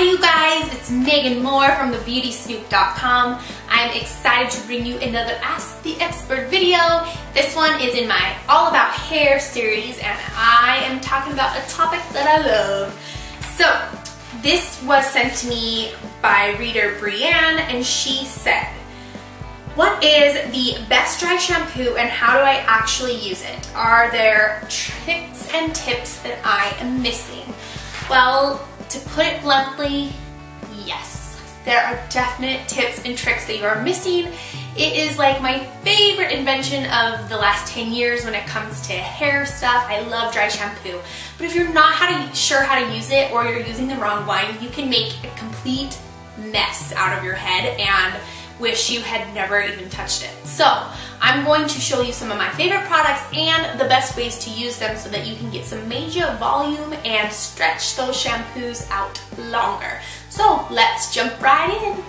you guys, it's Megan Moore from thebeautysnoop.com. I'm excited to bring you another Ask the Expert video. This one is in my All About Hair series, and I am talking about a topic that I love. So, this was sent to me by reader Brianne, and she said, what is the best dry shampoo and how do I actually use it? Are there tricks and tips that I am missing? Well, to put it bluntly, yes. There are definite tips and tricks that you are missing. It is like my favorite invention of the last 10 years when it comes to hair stuff. I love dry shampoo. But if you're not sure how to use it, or you're using the wrong one, you can make a complete mess out of your head and wish you had never even touched it. So I'm going to show you some of my favorite products and the best ways to use them so that you can get some major volume and stretch those shampoos out longer. So let's jump right in.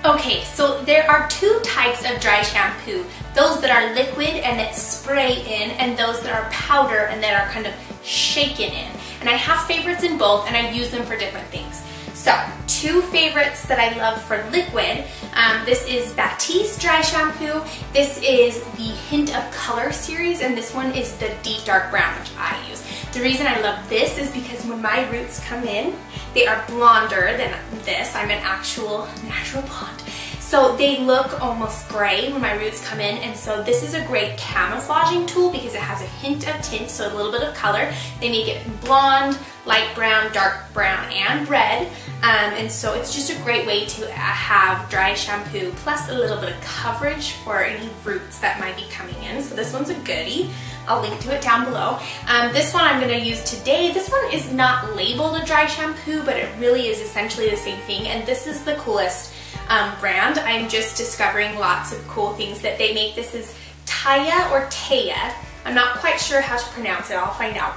Okay, so there are two types of dry shampoo. Those that are liquid and that spray in, and those that are powder and that are kind of shaken in. And I have favorites in both, and I use them for different things. So, two favorites that I love for liquid. This is Batiste dry shampoo. This is the Hint of Color series, and this one is the deep dark brown, which I use. The reason I love this is because when my roots come in, they are blonder than this. I'm an actual natural blonde. So they look almost gray when my roots come in, and so this is a great camouflaging tool because it has a hint of tint, so a little bit of color. They make it blonde, light brown, dark brown, and red, and so it's just a great way to have dry shampoo plus a little bit of coverage for any roots that might be coming in. So this one's a goodie. I'll link to it down below. This one I'm going to use today. This one is not labeled a dry shampoo, but it really is essentially the same thing, and this is the coolest brand. I'm just discovering lots of cool things that they make. This is Taya or Taya. I'm not quite sure how to pronounce it. I'll find out.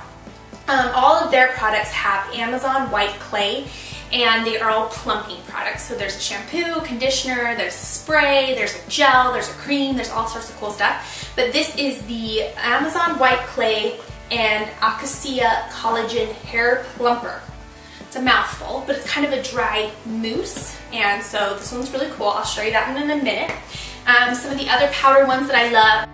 All of their products have Amazon white clay, and they are all plumping products. So there's a shampoo, conditioner, there's a spray, there's a gel, there's a cream, there's all sorts of cool stuff. But this is the Amazon white clay and Acacia collagen hair plumper. It's a mouthful, but it's kind of a dry mousse, and so this one's really cool. I'll show you that one in a minute. Some of the other powder ones that I love.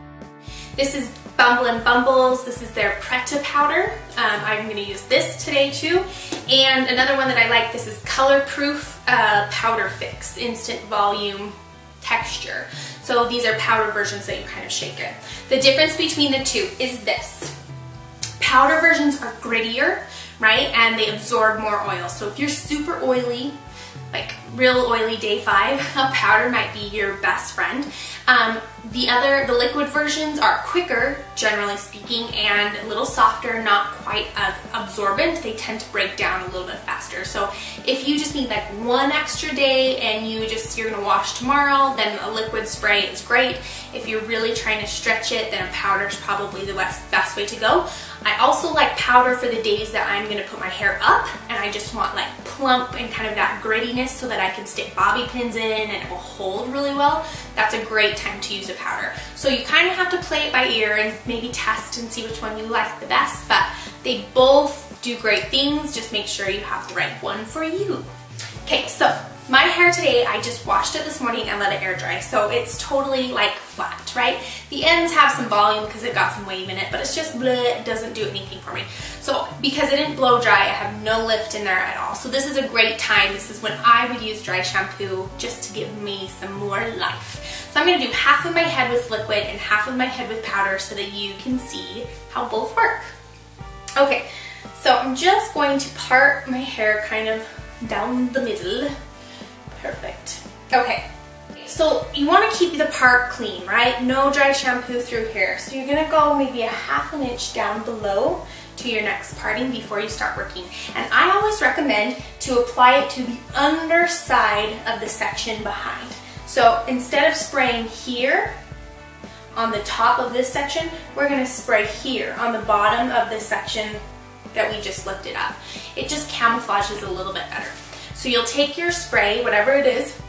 This is Bumble and Bumbles. This is their Preta powder. I'm going to use this today too. And another one that I like, this is Color Proof Powder Fix Instant Volume Texture. So these are powder versions that you kind of shake it. The difference between the two is this. Powder versions are grittier, right? And they absorb more oil. So if you're super oily, like real oily day 5, a powder might be your best friend. The liquid versions are quicker, generally speaking, and a little softer, not quite as absorbent. They tend to break down a little bit faster. So if you just need like one extra day and you're gonna wash tomorrow, then a liquid spray is great. If you're really trying to stretch it, then a powder is probably the best way to go. I also like powder for the days that I'm gonna put my hair up and I just want like plump and kind of that grittiness so that I can stick bobby pins in and it will hold really well. That's a great time to use a powder. So you kind of have to play it by ear and maybe test and see which one you like the best, but they both do great things. Just make sure you have the right one for you. Okay, so my hair today, I just washed it this morning and let it air dry, so it's totally like flat, right? The ends have some volume because it got some wave in it, but it's just bleh, it doesn't do anything for me. So because it didn't blow dry, I have no lift in there at all. So this is a great time. This is when I would use dry shampoo just to give me some more life. So I'm going to do half of my head with liquid and half of my head with powder so that you can see how both work. Okay, so I'm just going to part my hair kind of down the middle. Perfect. Okay, so you want to keep the part clean, right? No dry shampoo through here. So you're going to go maybe a ½ an inch down below to your next parting before you start working. And I always recommend to apply it to the underside of the section behind. So instead of spraying here on the top of this section, we're going to spray here on the bottom of this section that we just lifted up. It just camouflages a little bit better. So you'll take your spray, whatever it is,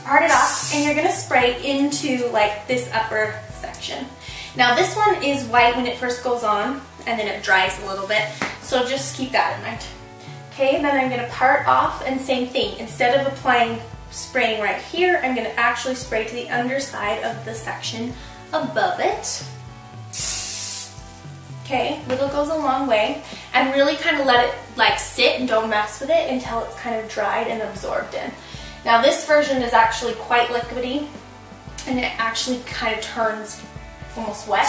part it off, and you're going to spray into like this upper section. Now this one is white when it first goes on, and then it dries a little bit, so just keep that in mind. Okay, then I'm gonna part off and same thing. Instead of spraying right here, I'm gonna actually spray to the underside of the section above it. Okay, little goes a long way. And really kind of let it like sit and don't mess with it until it's kind of dried and absorbed in. Now this version is actually quite liquidy and it actually kind of turns almost wet.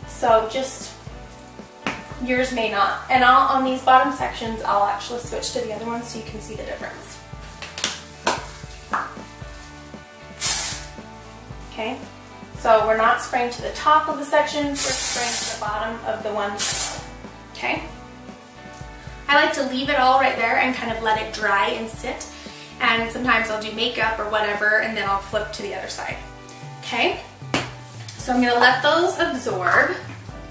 So just, yours may not. And on these bottom sections, I'll actually switch to the other one so you can see the difference. Okay, so we're not spraying to the top of the section, we're spraying to the bottom of the one. Okay, I like to leave it all right there and kind of let it dry and sit. And sometimes I'll do makeup or whatever and then I'll flip to the other side. Okay, so I'm gonna let those absorb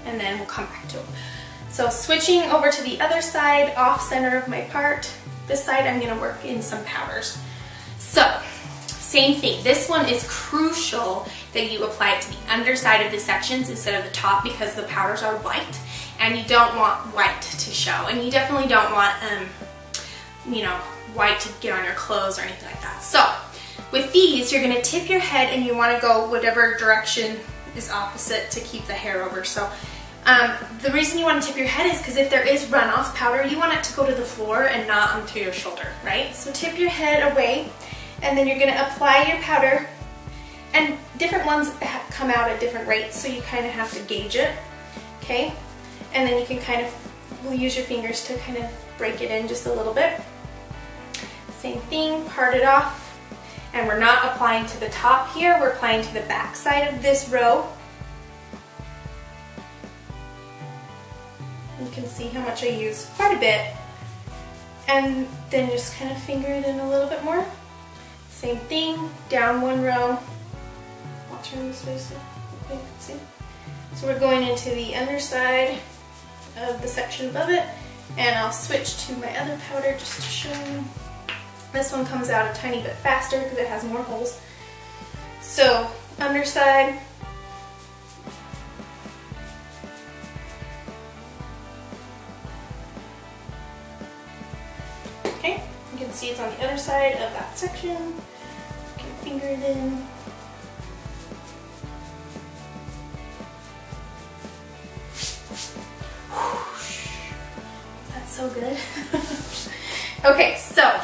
and then we'll come back to them. So switching over to the other side, off center of my part, this side I'm gonna work in some powders. So, same thing, this one is crucial that you apply it to the underside of the sections instead of the top because the powders are white and you don't want white to show. And you definitely don't want, you know, white to get on your clothes or anything like that. So, with these, you're gonna tip your head and you wanna go whatever direction is opposite to keep the hair over. So, the reason you want to tip your head is because if there is runoff powder, you want it to go to the floor and not onto your shoulder, right? So tip your head away and then you're going to apply your powder, and different ones come out at different rates, so you kind of have to gauge it, okay? And then you can kind of use your fingers to kind of break it in just a little bit. Same thing, part it off, and we're not applying to the top here, we're applying to the back side of this row. You can see how much I use, quite a bit. And then just kind of finger it in a little bit more. Same thing, down one row. I'll turn this way so you can see. So we're going into the underside of the section above it, and I'll switch to my other powder just to show you. This one comes out a tiny bit faster because it has more holes. So, underside. Okay, you can see it's on the other side of that section. You can finger it in. That's so good. Okay, so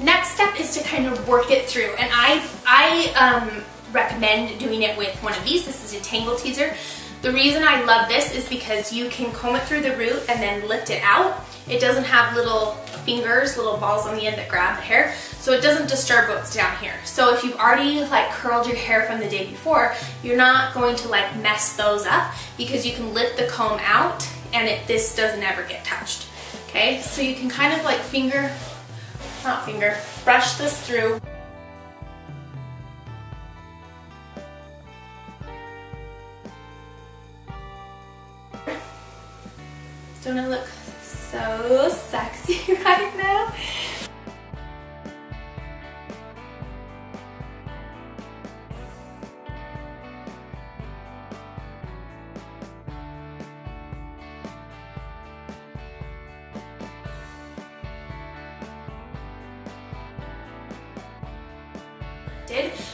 next step is to kind of work it through, and I recommend doing it with one of these. This is a tangle teaser. The reason I love this is because you can comb it through the root and then lift it out. It doesn't have little fingers, little balls on the end that grab the hair, so it doesn't disturb what's down here. So if you've already like curled your hair from the day before, you're not going to like mess those up because you can lift the comb out and this doesn't ever get touched. Okay, so you can kind of like brush this through. Don't I look so sexy right now?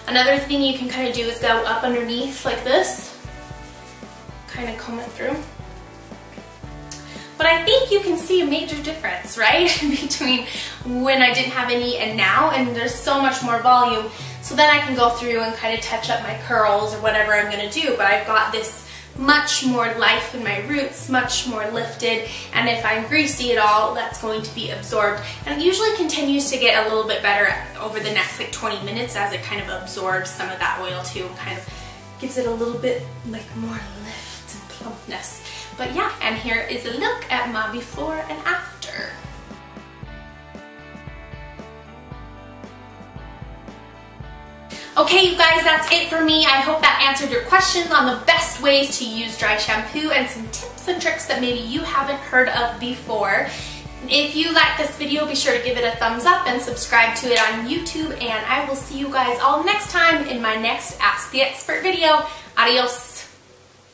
Another thing you can kind of do is go up underneath like this, kind of comb it through. But I think you can see a major difference, right, between when I didn't have any and now, and there's so much more volume. So then I can go through and kind of touch up my curls or whatever I'm going to do, but I've got this much more life in my roots, much more lifted, and if I'm greasy at all, that's going to be absorbed. And it usually continues to get a little bit better over the next like 20 minutes as it kind of absorbs some of that oil too, and kind of gives it a little bit like more lift and plumpness. But yeah, and here is a look at my before and after. Okay, you guys, that's it for me. I hope that answered your questions on the best ways to use dry shampoo and some tips and tricks that maybe you haven't heard of before. If you like this video, be sure to give it a thumbs up and subscribe to it on YouTube, and I will see you guys all next time in my next Ask the Expert video. Adios.